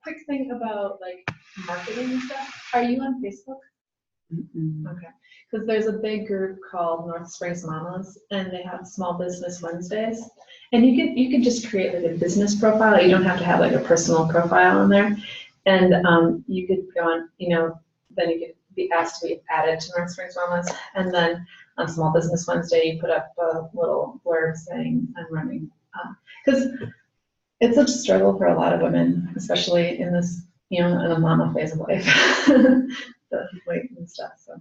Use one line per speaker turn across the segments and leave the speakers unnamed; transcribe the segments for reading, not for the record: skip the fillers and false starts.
Quick thing about like marketing and stuff. Are you on Facebook? Okay, because there's a big group called North Springs Mamas, and they have Small Business Wednesdays, and you can just create like a business profile. You don't have to have like a personal profile on there, and you could go on, then you could be asked to be added to North Springs Mamas, and then on Small Business Wednesday you put up a little blurb saying I'm running, because it's such a struggle for a lot of women, especially in this, in the mama phase of life. The weight and stuff. So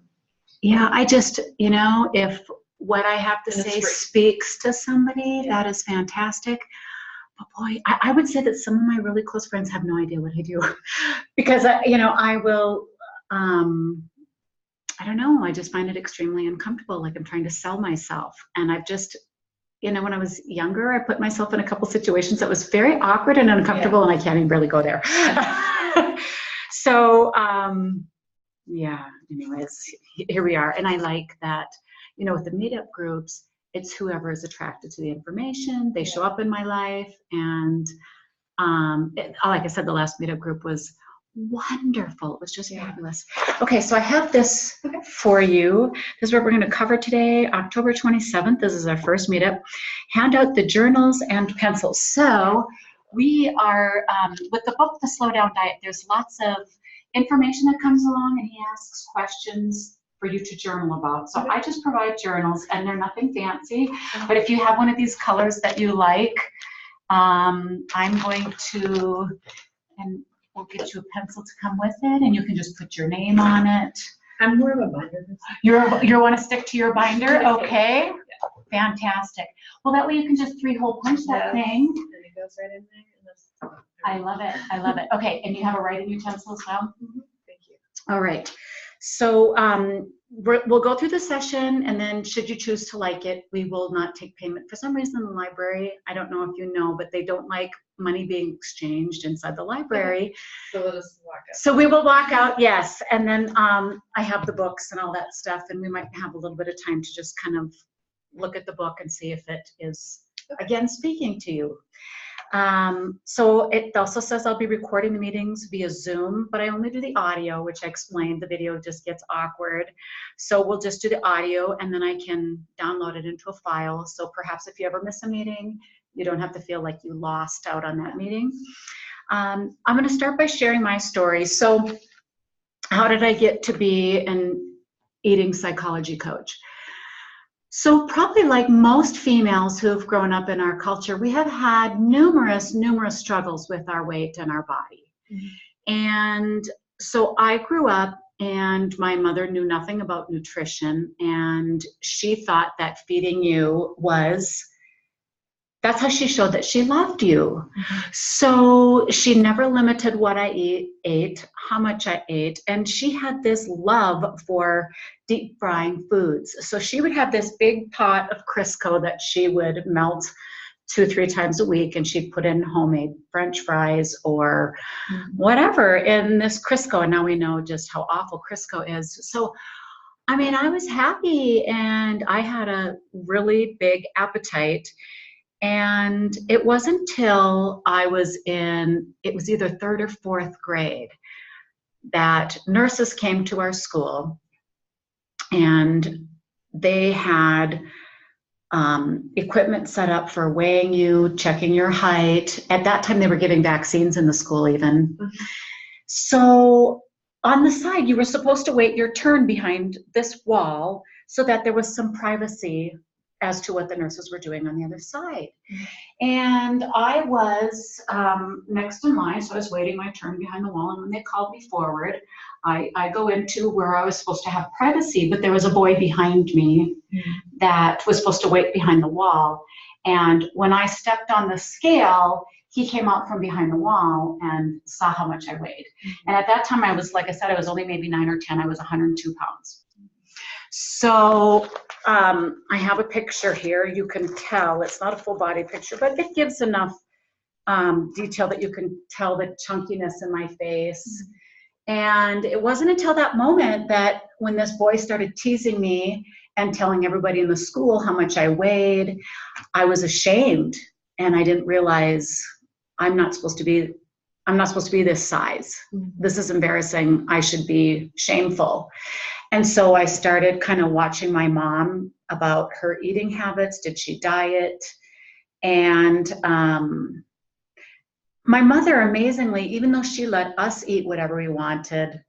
yeah, I just, if what I have to say speaks to somebody, that is fantastic. But boy, I would say that some of my really close friends have no idea what I do, because I will, I don't know, I just find it extremely uncomfortable, like I'm trying to sell myself. And I've just, when I was younger, I put myself in a couple situations that was very awkward and uncomfortable, and I can't even really go there. So, yeah, anyways, here we are. And I like that, with the meetup groups, it's whoever is attracted to the information, they show up in my life. And like I said, the last meetup group was wonderful. It was just fabulous. Okay, so I have this for you. This is what we're going to cover today, October 27th. This is our first meetup. Hand out the journals and pencils. So we are, with the book, The Slow Down Diet, there's lots of information that comes along, and he asks questions for you to journal about. So I just provide journals, and they're nothing fancy. But if you have one of these colors that you like, I'm going to, and we'll get you a pencil to come with it, and you can just put your name on it.
I'm more of a binder.
You want to stick to your binder? Okay. Fantastic. Well, that way you can just 3-hole punch that thing.
And it goes right in there.
I love it. I love it. Okay, and you have a writing utensil as well?
Thank you.
All right. So we'll go through the session, and then should you choose to like it, we will not take payment. For some reason, the library, I don't know if you know, but they don't like money being exchanged inside the library.
So we'll just walk out.
So we will walk out, yes. And then I have the books and all that stuff, and we might have a little bit of time to just kind of look at the book and see if it is, again, speaking to you. So it also says I'll be recording the meetings via Zoom, but I only do the audio, which I explained. The video just gets awkward. So we'll just do the audio, and then I can download it into a file. So perhaps if you ever miss a meeting, you don't have to feel like you lost out on that meeting. I'm going to start by sharing my story. So how did I get to be an eating psychology coach? So probably like most females who have grown up in our culture, we have had numerous struggles with our weight and our body. Mm-hmm. And so I grew up, and my mother knew nothing about nutrition, and she thought that feeding you that's how she showed that she loved you. Mm-hmm. So she never limited what I ate, how much I ate, and she had this love for deep frying foods. So she would have this big pot of Crisco that she would melt 2-3 times a week, and she'd put in homemade French fries or whatever in this Crisco. And now we know just how awful Crisco is. So, I mean, I was happy, and I had a really big appetite. And it wasn't until I was it was either 3rd or 4th grade, that nurses came to our school, and they had equipment set up for weighing you, checking your height. At that time, they were giving vaccines in the school even. Mm-hmm. So on the side, you were supposed to wait your turn behind this wall so that there was some privacy as to what the nurses were doing on the other side. Mm-hmm. And I was next in line, so I was waiting my turn behind the wall, and when they called me forward, I go into where I was supposed to have privacy, but there was a boy behind me that was supposed to wait behind the wall. And when I stepped on the scale, he came out from behind the wall and saw how much I weighed. And at that time, I was, like I said, I was only maybe 9 or 10. I was 102 pounds. So I have a picture here. You can tell it's not a full body picture, but it gives enough detail that you can tell the chunkiness in my face. And it wasn't until that moment that when this boy started teasing me and telling everybody in the school how much I weighed, I was ashamed, and I didn't realize I'm not supposed to be I'm not supposed to be this size. This is embarrassing. I should be shameful. And so I started kind of watching my mom about her eating habits. Did she diet? And my mother, amazingly, even though she let us eat whatever we wanted,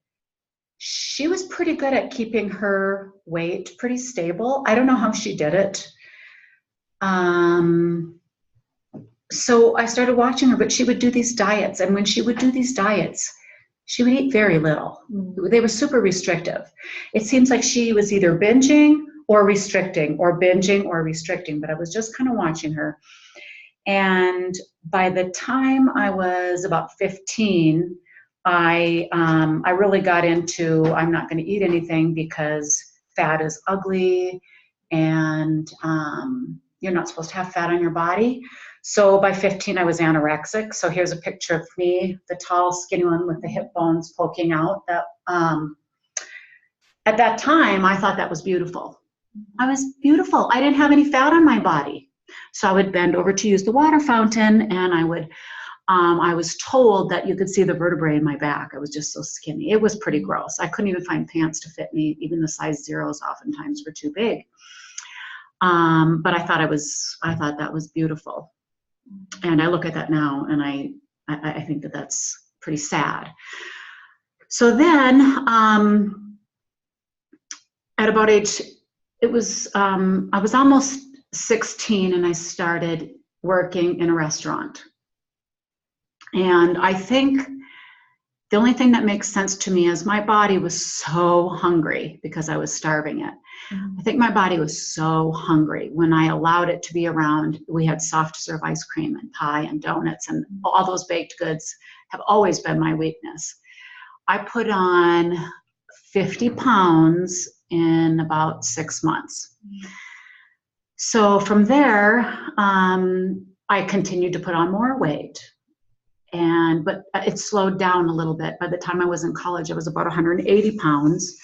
she was pretty good at keeping her weight pretty stable. I don't know how she did it. So I started watching her, but she would do these diets. And when she would do these diets, she would eat very little. They were super restrictive. It seems like she was either binging or restricting, or binging or restricting, but I was just kind of watching her. And by the time I was about 15, I really got into, I'm not going to eat anything because fat is ugly and you're not supposed to have fat on your body. So by 15, I was anorexic. So here's a picture of me, the tall, skinny one with the hip bones poking out. That at that time, I thought that was beautiful. I was beautiful. I didn't have any fat on my body. So I would bend over to use the water fountain, and I was told that you could see the vertebrae in my back. I was just so skinny. It was pretty gross. I couldn't even find pants to fit me. Even the size zeros oftentimes were too big. But I thought that was beautiful. And I look at that now, and I think that that's pretty sad. So then, at about age, I was almost 16, and I started working in a restaurant. And I think the only thing that makes sense to me is my body was so hungry because I was starving it. I think my body was so hungry when I allowed it to be around. We had soft serve ice cream and pie and donuts, and all those baked goods have always been my weakness. I put on 50 pounds in about 6 months. So from there, I continued to put on more weight. But it slowed down a little bit. By the time I was in college, I was about 180 pounds.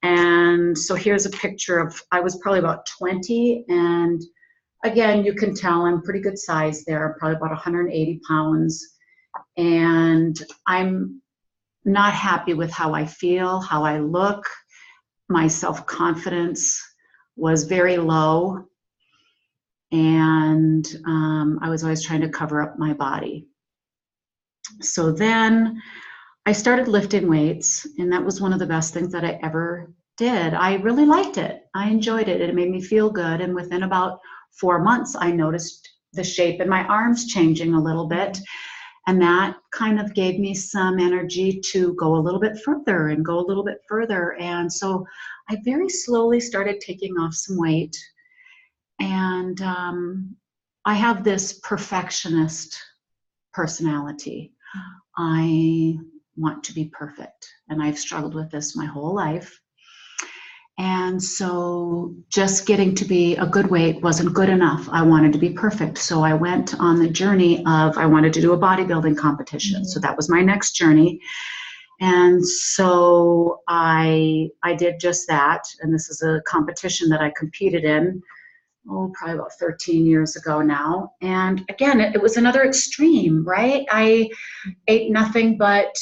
And so here's a picture of, I was probably about 20. And again, you can tell I'm pretty good size there, probably about 180 pounds. And I'm not happy with how I feel, how I look. My self-confidence was very low. And I was always trying to cover up my body. So then I started lifting weights, and that was one of the best things that I ever did. I really liked it. I enjoyed it. It made me feel good. And within about 4 months, I noticed the shape in my arms changing a little bit. And that kind of gave me some energy to go a little bit further and go a little bit further. And so I very slowly started taking off some weight. And I have this perfectionist personality. I want to be perfect, and I've struggled with this my whole life. And so just getting to be a good weight wasn't good enough. I wanted to be perfect. So I went on the journey of, I wanted to do a bodybuilding competition. So that was my next journey. And so I did just that. And this is a competition that I competed in, probably about 13 years ago now. And again, it was another extreme, right? I ate nothing but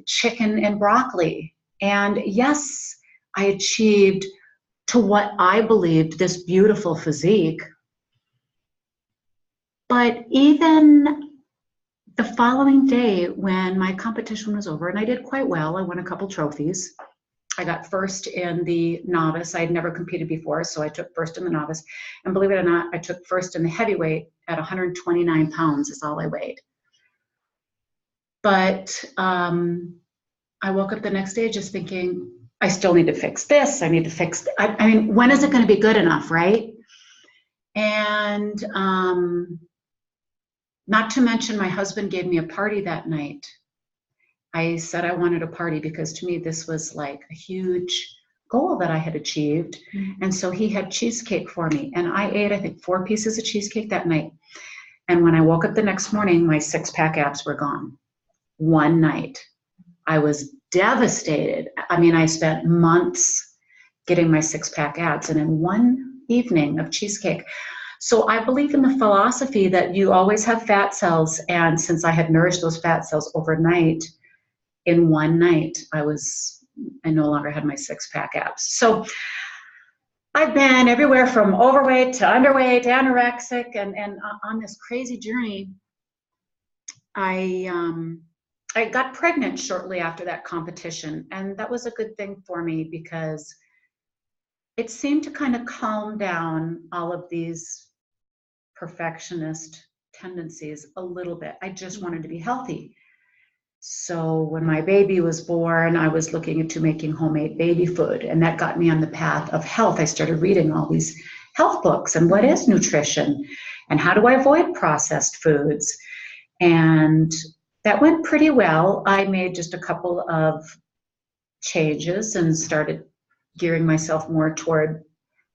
chicken and broccoli. And yes, I achieved to what I believed this beautiful physique. But even the following day when my competition was over, and I did quite well, I won a couple trophies. I got first in the novice. I had never competed before, so I took first in the novice. And believe it or not, I took first in the heavyweight at 129 pounds is all I weighed. But I woke up the next day just thinking, I still need to fix this. I need to fix, I mean, when is it going to be good enough, right? And not to mention, my husband gave me a party that night. I said I wanted a party because to me this was like a huge goal that I had achieved. And so he had cheesecake for me, and I ate, I think, 4 pieces of cheesecake that night. And when I woke up the next morning, my 6-pack abs were gone. One night. I was devastated. I mean, I spent months getting my 6-pack abs, and in one evening of cheesecake, So I believe in the philosophy that you always have fat cells, and since I had nourished those fat cells overnight, in one night, I no longer had my six-pack abs. So I've been everywhere from overweight to underweight to anorexic, and on this crazy journey. I got pregnant shortly after that competition, and that was a good thing for me because it seemed to kind of calm down all of these perfectionist tendencies a little bit. I just wanted to be healthy. So when my baby was born, I was looking into making homemade baby food, and that got me on the path of health. I started reading all these health books and what is nutrition and how do I avoid processed foods. And that went pretty well. I made just a couple of changes and started gearing myself more toward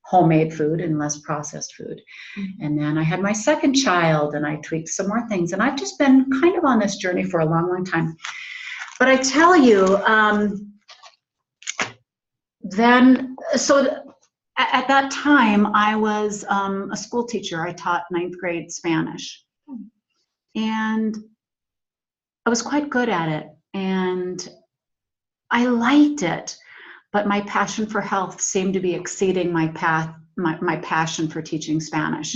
homemade food and less processed food. And then I had my second child and I tweaked some more things. And I've just been kind of on this journey for a long, long time. But I tell you, at that time, I was a school teacher. I taught 9th grade Spanish. And I was quite good at it. And I liked it. But my passion for health seemed to be exceeding my passion for teaching Spanish.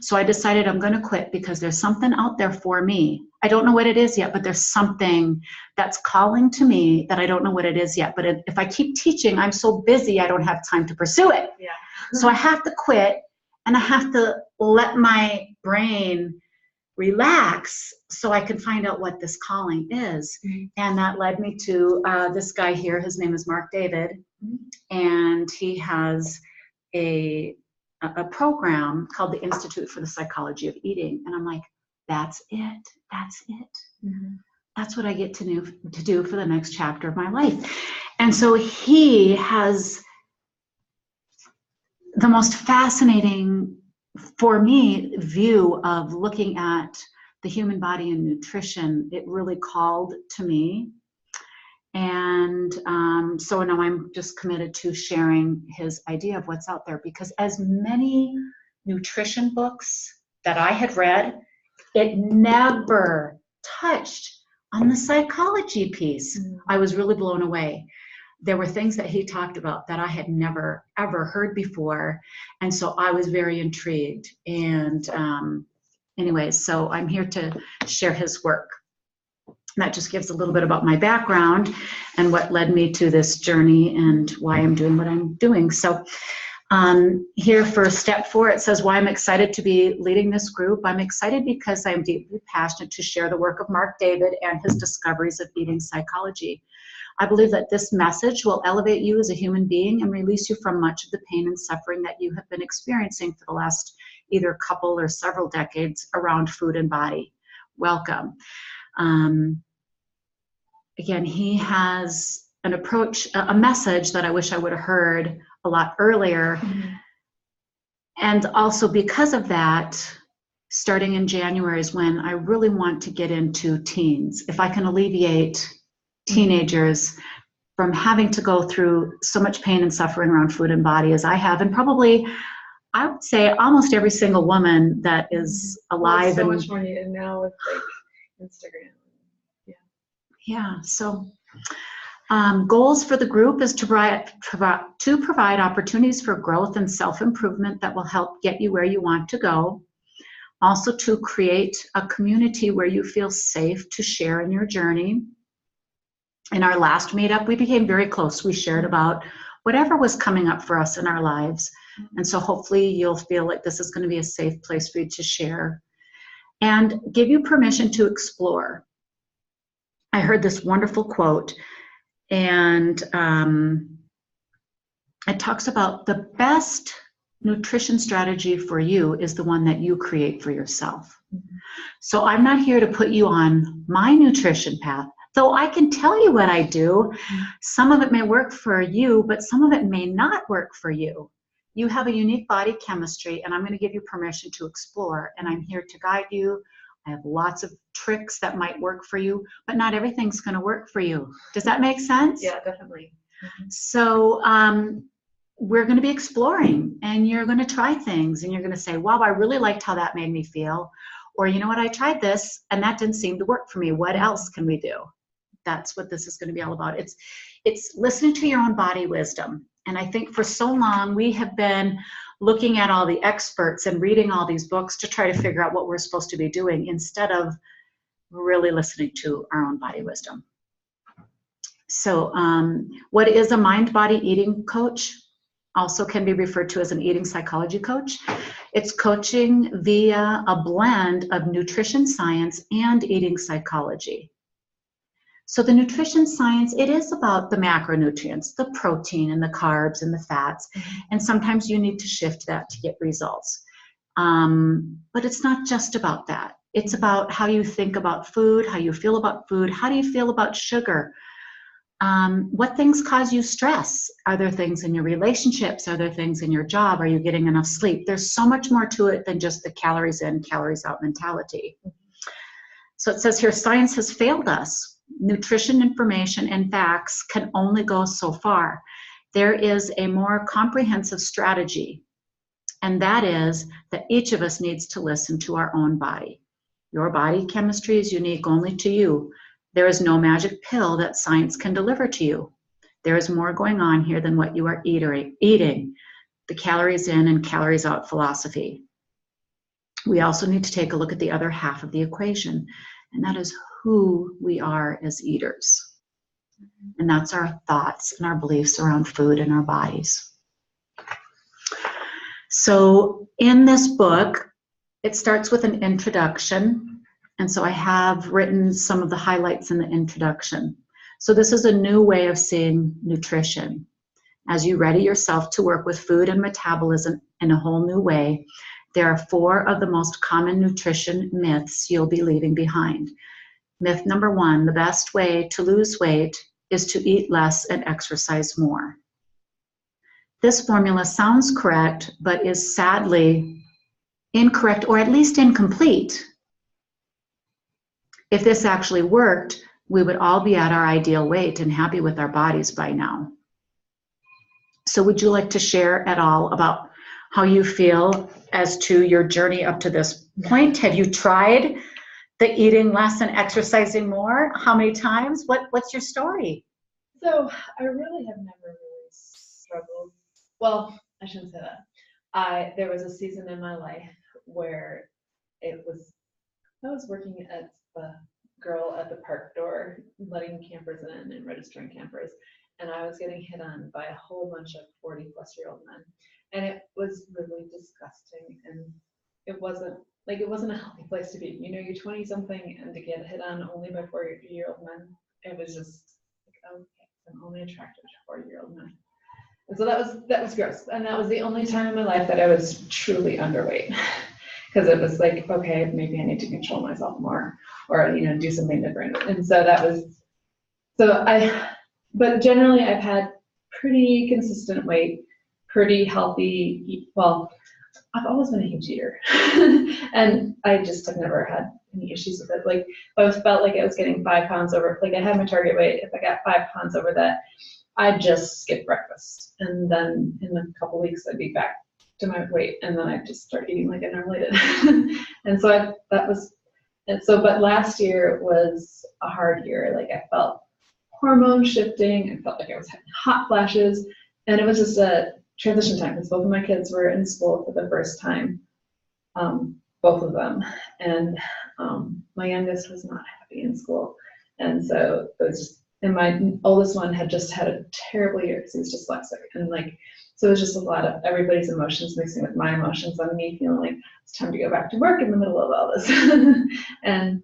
So I decided I'm going to quit because there's something out there for me. I don't know what it is yet, but there's something that's calling to me that I don't know what it is yet. But if I keep teaching, I'm so busy, I don't have time to pursue it. Yeah. So I have to quit, and I have to let my brain relax so I can find out what this calling is. And that led me to this guy here. His name is Mark David, and he has a program called the Institute for the Psychology of Eating. And I'm like, that's it. That's it. That's what I get to do for the next chapter of my life. And so he has the most fascinating, for me, view of looking at the human body and nutrition. It really called to me. And so now I'm just committed to sharing his idea of what's out there, because as many nutrition books that I had read, it never touched on the psychology piece. I was really blown away. There were things that he talked about that I had never, ever heard before. And so I was very intrigued. And anyways, so I'm here to share his work. That just gives a little bit about my background and what led me to this journey and why I'm doing what I'm doing. So here for step 4, it says why I'm excited to be leading this group. I'm excited because I'm deeply passionate to share the work of Mark David and his discoveries of eating psychology. I believe that this message will elevate you as a human being and release you from much of the pain and suffering that you have been experiencing for the last either couple or several decades around food and body. Welcome. Again, he has an approach, a message that I wish I would have heard a lot earlier. And also because of that, starting in January is when I really want to get into teens. If I can alleviate teenagers from having to go through so much pain and suffering around food and body as I have, and probably, I would say, almost every single woman that is alive.
So much more needed now with like Instagram.
Yeah, so goals for the group is to provide opportunities for growth and self-improvement that will help get you where you want to go. Also to create a community where you feel safe to share in your journey. In our last meetup, we became very close. We shared about whatever was coming up for us in our lives. And so hopefully you'll feel like this is going to be a safe place for you to share. And give you permission to explore. I heard this wonderful quote, and it talks about the best nutrition strategy for you is the one that you create for yourself. So I'm not here to put you on my nutrition path, though I can tell you what I do. Some of it may work for you, but some of it may not work for you. You have a unique body chemistry, and I'm going to give you permission to explore, and I'm here to guide you. I have lots of tricks that might work for you, but not everything's going to work for you. Does that make sense?
Yeah, definitely.
So we're going to be exploring, and you're going to try things, and you're going to say, wow, I really liked how that made me feel. Or, you know what, I tried this and that didn't seem to work for me. What else can we do? That's what this is going to be all about. It's listening to your own body wisdom. And I think for so long we have been looking at all the experts and reading all these books to try to figure out what we're supposed to be doing instead of really listening to our own body wisdom. So what is a mind-body eating coach? Also can be referred to as an eating psychology coach. It's coaching via a blend of nutrition science and eating psychology. So the nutrition science, it is about the macronutrients, the protein and the carbs and the fats. And sometimes you need to shift that to get results. But it's not just about that. It's about how you think about food, how you feel about food, how do you feel about sugar? What things cause you stress? Are there things in your relationships? Are there things in your job? Are you getting enough sleep? There's so much more to it than just the calories in, calories out mentality. So it says here, science has failed us. Nutrition information and facts can only go so far. There is a more comprehensive strategy, and that is that each of us needs to listen to our own body. Your body chemistry is unique only to you. There is no magic pill that science can deliver to you. There is more going on here than what you are eating, the calories in and calories out philosophy. We also need to take a look at the other half of the equation, and that is who we are as eaters. And that's our thoughts and our beliefs around food and our bodies. So in this book, it starts with an introduction. And so I have written some of the highlights in the introduction. So this is a new way of seeing nutrition. As you ready yourself to work with food and metabolism in a whole new way, there are 4 of the most common nutrition myths you'll be leaving behind. Myth number 1, the best way to lose weight is to eat less and exercise more. This formula sounds correct, but is sadly incorrect, or at least incomplete. If this actually worked, we would all be at our ideal weight and happy with our bodies by now. So would you like to share at all about how you feel as to your journey up to this point? Have you tried the eating less and exercising more? How many times? What's your story?
So I really have never really struggled. Well, I shouldn't say that. There was a season in my life where I was working at the girl at the park door, letting campers in and registering campers, and I was getting hit on by a whole bunch of 40-plus-year-old men, and it was really disgusting, and it wasn't a healthy place to be. You know, you're 20-something, and to get hit on only by 40-year-old men, it was just like, okay, I'm only attracted to 40-year-old men. And so that was gross, and that was the only time in my life that I was truly underweight. Because it was like, okay, maybe I need to control myself more, or, you know, do something different. And so but generally I've had pretty consistent weight, pretty healthy, well, I've always been a huge eater. And I just have never had any issues with it. Like, I felt like I was getting 5 pounds over, like I had my target weight. If I got 5 pounds over that, I'd just skip breakfast. And then in a couple weeks, I'd be back to my weight, and then I just start eating like I normally did. And so but last year was a hard year. Like, I felt hormone shifting. I felt like I was having hot flashes, and it was just a transition time because both of my kids were in school for the first time, both of them. And my youngest was not happy in school. And so it was just, and my oldest one had just had a terrible year because he was dyslexic. And like, so it was just a lot of everybody's emotions mixing with my emotions, on me feeling like it's time to go back to work in the middle of all this. And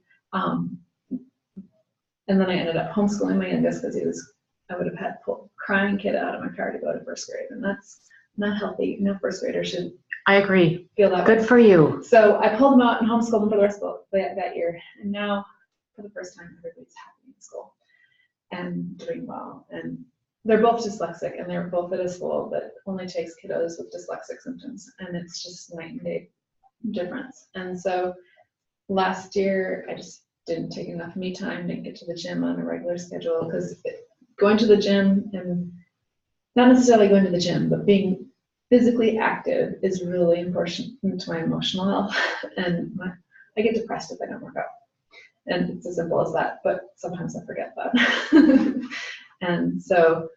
then I ended up homeschooling my youngest because I would have had to pull a crying kid out of my car to go to first grade, and that's not healthy. No first grader should.
I agree.
Feel that
Good
way.
For you.
So I pulled them out and homeschooled them for the rest of that year, and now for the first time everybody's happy in school and doing well. And they're both dyslexic, and they're both at a school that only takes kiddos with dyslexic symptoms, and it's just night and day difference. And so last year I just didn't take enough me time, didn't get to the gym on a regular schedule, because going to the gym and not necessarily going to the gym, but being physically active is really important to my emotional health. And I get depressed if I don't work out. And it's as simple as that, but sometimes I forget that. And so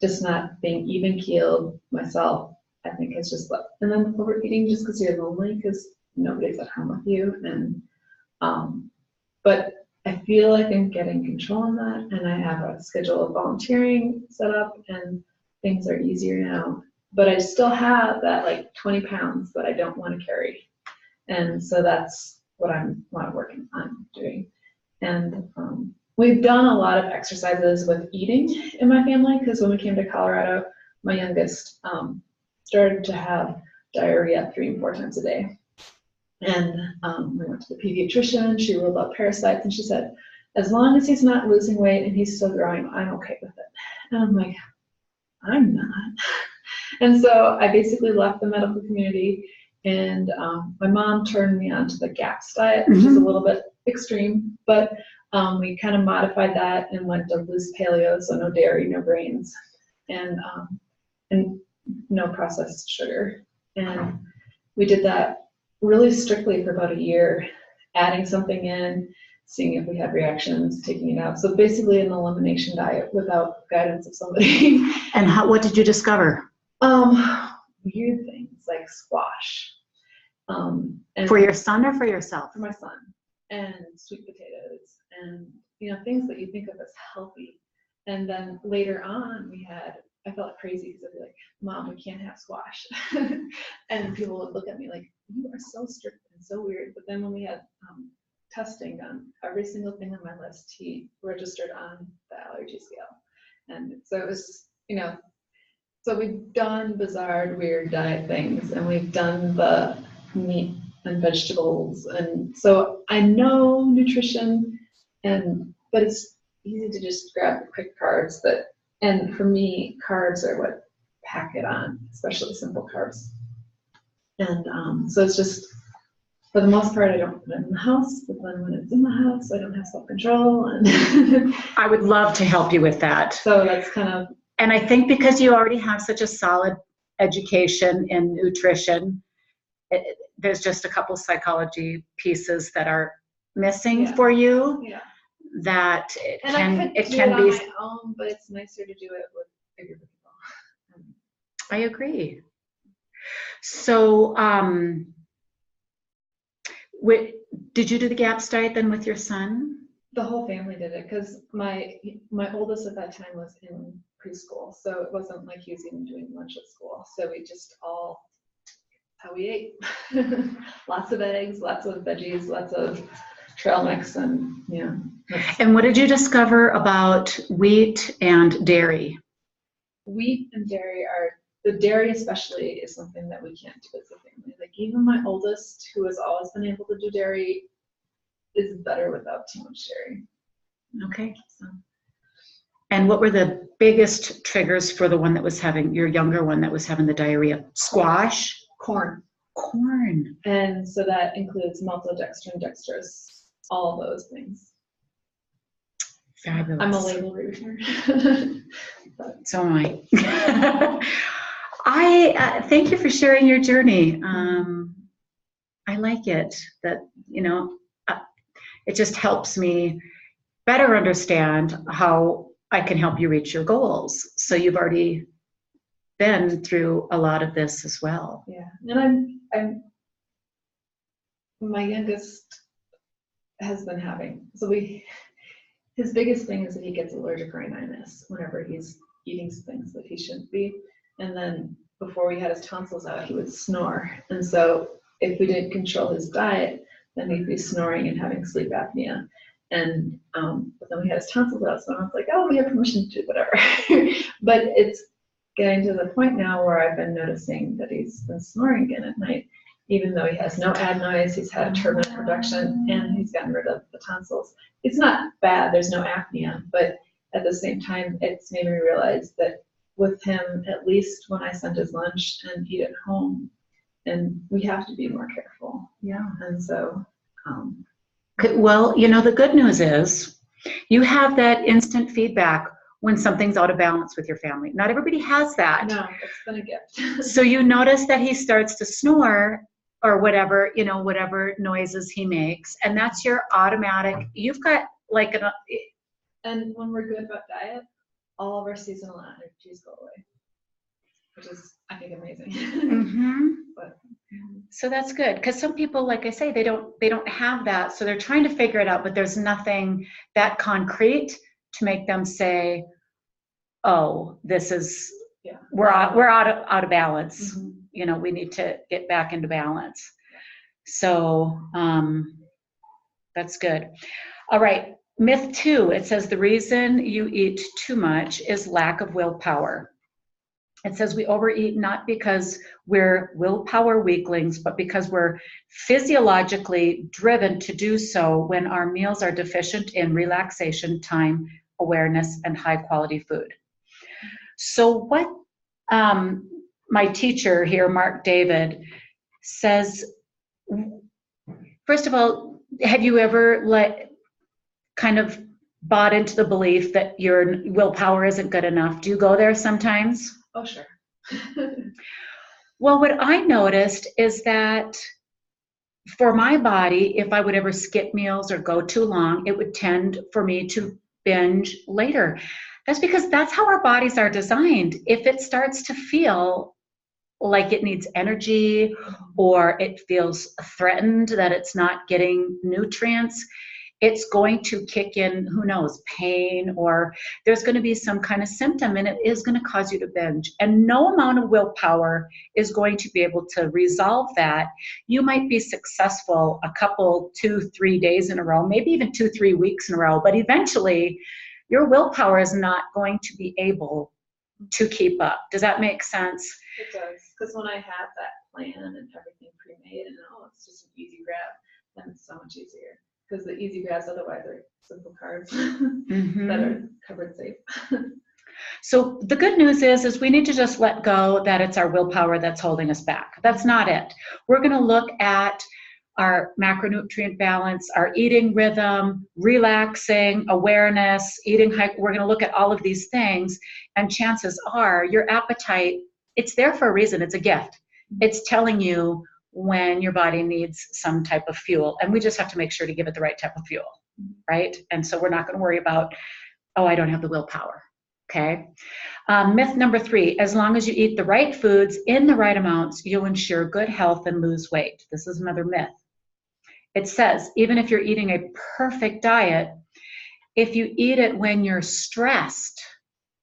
just not being even keeled myself, I think is just, and then overeating just because you're lonely, because nobody's at home with you. And, but I feel like I'm getting control on that, and I have a schedule of volunteering set up, and things are easier now. But I still have that like 20 pounds that I don't want to carry. And so that's what I'm working on doing. And we've done a lot of exercises with eating in my family, because when we came to Colorado, my youngest started to have diarrhea 3 and 4 times a day. And we went to the pediatrician, she ruled out parasites, and she said, as long as he's not losing weight and he's still growing, I'm okay with it. And I'm like, I'm not. And so I basically left the medical community, and my mom turned me on to the GAPS diet, which is a little bit extreme, but we kind of modified that and went to loose paleo, so no dairy, no grains, and no processed sugar. And we did that really strictly for about a year, adding something in, seeing if we had reactions, taking it out. So basically an elimination diet without guidance of somebody.
And what did you discover?
Weird things like squash. And
For your son or for yourself?
for my son, and sweet potatoes, and things that you think of as healthy. And then later on, I felt crazy because I'd be like, Mom, we can't have squash. And people would look at me like, you are so strict and so weird. But then when we had testing done, every single thing on my list, he registered on the allergy scale. And so it was, so we've done bizarre, weird diet things, and we've done the meat and vegetables. And so I know nutrition, but it's easy to just grab the quick carbs and for me, carbs are what pack it on, especially simple carbs. And so it's just, for the most part, I don't put it in the house, but then when it's in the house, I don't have self-control. And
I would love to help you with that.
So that's kind of.
And I think because you already have such a solid education in nutrition, there's just a couple psychology pieces that are missing for you.
Yeah.
That it
and
can
I could
it
do
can
it
be.
on my own, but it's nicer to do it with bigger people.
I agree. So, did you do the GAPS diet then with your son?
The whole family did it, because my oldest at that time was in preschool, so it wasn't like he was even doing lunch at school. So we just how we ate. Lots of eggs, lots of veggies, lots of trail mix, and yeah.
And what did you discover about wheat and dairy?
Wheat and dairy the dairy especially is something that we can't do as a family. Like even my oldest, who has always been able to do dairy, is better without too much dairy.
Okay. So. And what were the biggest triggers for the one that was having, your younger one that was having the diarrhea? Squash?
Corn.
And
so that includes maltodextrin, dextrose, all those things.
Fabulous.
I'm a label reader.
So am I. I thank you for sharing your journey. I like it that, it just helps me better understand how I can help you reach your goals. So you've already been through a lot of this as well.
Yeah, and I'm my youngest has been having, his biggest thing is that he gets allergic rhinitis whenever he's eating things that he shouldn't be. And then before we had his tonsils out, he would snore. And so if we didn't control his diet, then he'd be snoring and having sleep apnea. And but then we had his tonsils out, so I was like, oh, we have permission to do whatever. But it's getting to the point now where I've been noticing that he's been snoring again at night, even though he has no adenoids, he's had a turbinate production, and he's gotten rid of the tonsils. It's not bad, there's no apnea, but at the same time, it's made me realize that with him, at least when I send his lunch and eat at home, and we have to be more careful.
Yeah.
And so.
Well, the good news is you have that instant feedback when something's out of balance with your family. Not everybody has that.
No, it's been a gift.
So you notice that he starts to snore or whatever, whatever noises he makes. And that's your automatic, you've got like an,
And when we're good about diet, all of our seasonal allergies go away, which is, I think, amazing.
mm-hmm.
But,
So that's good, because some people, like I say, they don't have that, so they're trying to figure it out, but there's nothing that concrete to make them say, "Oh, this is we're out of balance."
mm-hmm.
We need to get back into balance. So that's good. All right, myth 2. It says the reason you eat too much is lack of willpower. It says we overeat not because we're willpower weaklings, but because we're physiologically driven to do so when our meals are deficient in relaxation, time, awareness, and high quality food. So what my teacher here, Mark David, says, first of all, have you ever kind of bought into the belief that your willpower isn't good enough? Do you go there sometimes?
Oh, sure.
Well, what I noticed is that for my body, if I would ever skip meals or go too long, it would tend for me to binge later. That's because that's how our bodies are designed. If it starts to feel like it needs energy or it feels threatened that it's not getting nutrients, it's going to kick in, who knows, pain, or there's going to be some kind of symptom, and it is going to cause you to binge. And no amount of willpower is going to be able to resolve that. You might be successful a couple, 2-3 days in a row, maybe even 2-3 weeks in a row, but eventually your willpower is not going to be able to keep up. Does that make sense?
It does, because when I have that plan and everything pre-made and it's just an easy grab, then it's so much easier. Because the easy grabs otherwise are simple carbs that are covered safe.
So the good news is we need to just let go that it's our willpower that's holding us back. That's not it. We're going to look at our macronutrient balance, our eating rhythm, relaxing, awareness, eating high. We're going to look at all of these things, and chances are your appetite, it's there for a reason. It's a gift. It's telling you when your body needs some type of fuel, and we just have to make sure to give it the right type of fuel, right? And so we're not going to worry about, oh, I don't have the willpower. Okay. Myth number 3, as long as you eat the right foods in the right amounts, you'll ensure good health and lose weight. This is another myth. It says, even if you're eating a perfect diet, if you eat it when you're stressed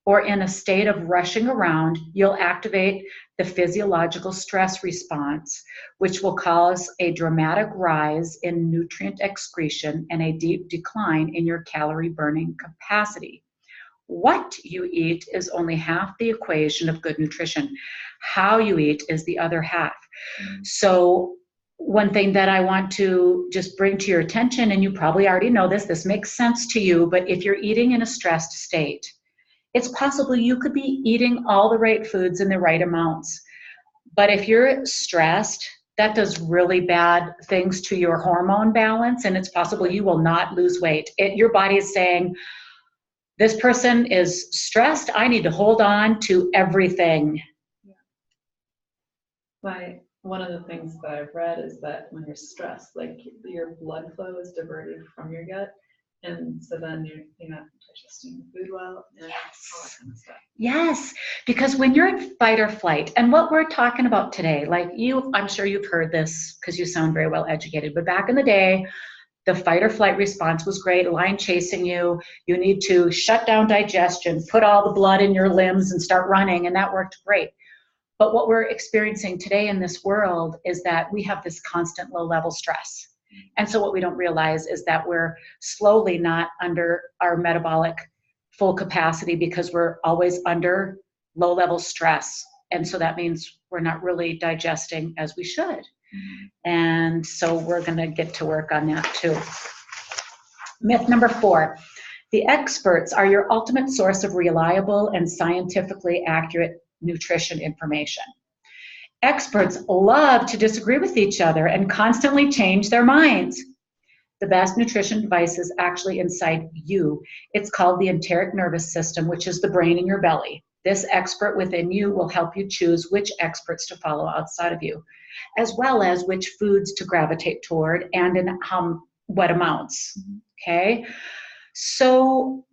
or in a state of rushing around, you'll activate the physiological stress response, which will cause a dramatic rise in nutrient excretion and a deep decline in your calorie burning capacity. What you eat is only half the equation of good nutrition. How you eat is the other half. So one thing that I want to just bring to your attention, and you probably already know this makes sense to you, but if you're eating in a stressed state, it's possible you could be eating all the right foods in the right amounts. But if you're stressed, that does really bad things to your hormone balance, and it's possible you will not lose weight. Your body is saying, this person is stressed, I need to hold on to everything.
One of the things that I've read is that when you're stressed, like your blood flow is diverted from your gut, and so then you're not digesting the food well, and all that kind of stuff.
Yes, because when you're in fight or flight, and what we're talking about today, like I'm sure you've heard this because you sound very well educated, but back in the day, the fight or flight response was great. A lion chasing you, you need to shut down digestion, put all the blood in your limbs and start running, and that worked great. But what we're experiencing today in this world is that we have this constant low-level stress. And so what we don't realize is that we're slowly not under our metabolic full capacity because we're always under low-level stress. And so that means we're not really digesting as we should. And so we're going to get to work on that too. Myth number 4, the experts are your ultimate source of reliable and scientifically accurate nutrition information. Experts love to disagree with each other and constantly change their minds. The best nutrition device is actually inside you. It's called the enteric nervous system, which is the brain in your belly. This expert within you will help you choose which experts to follow outside of you, as well as which foods to gravitate toward and in what amounts. Okay? So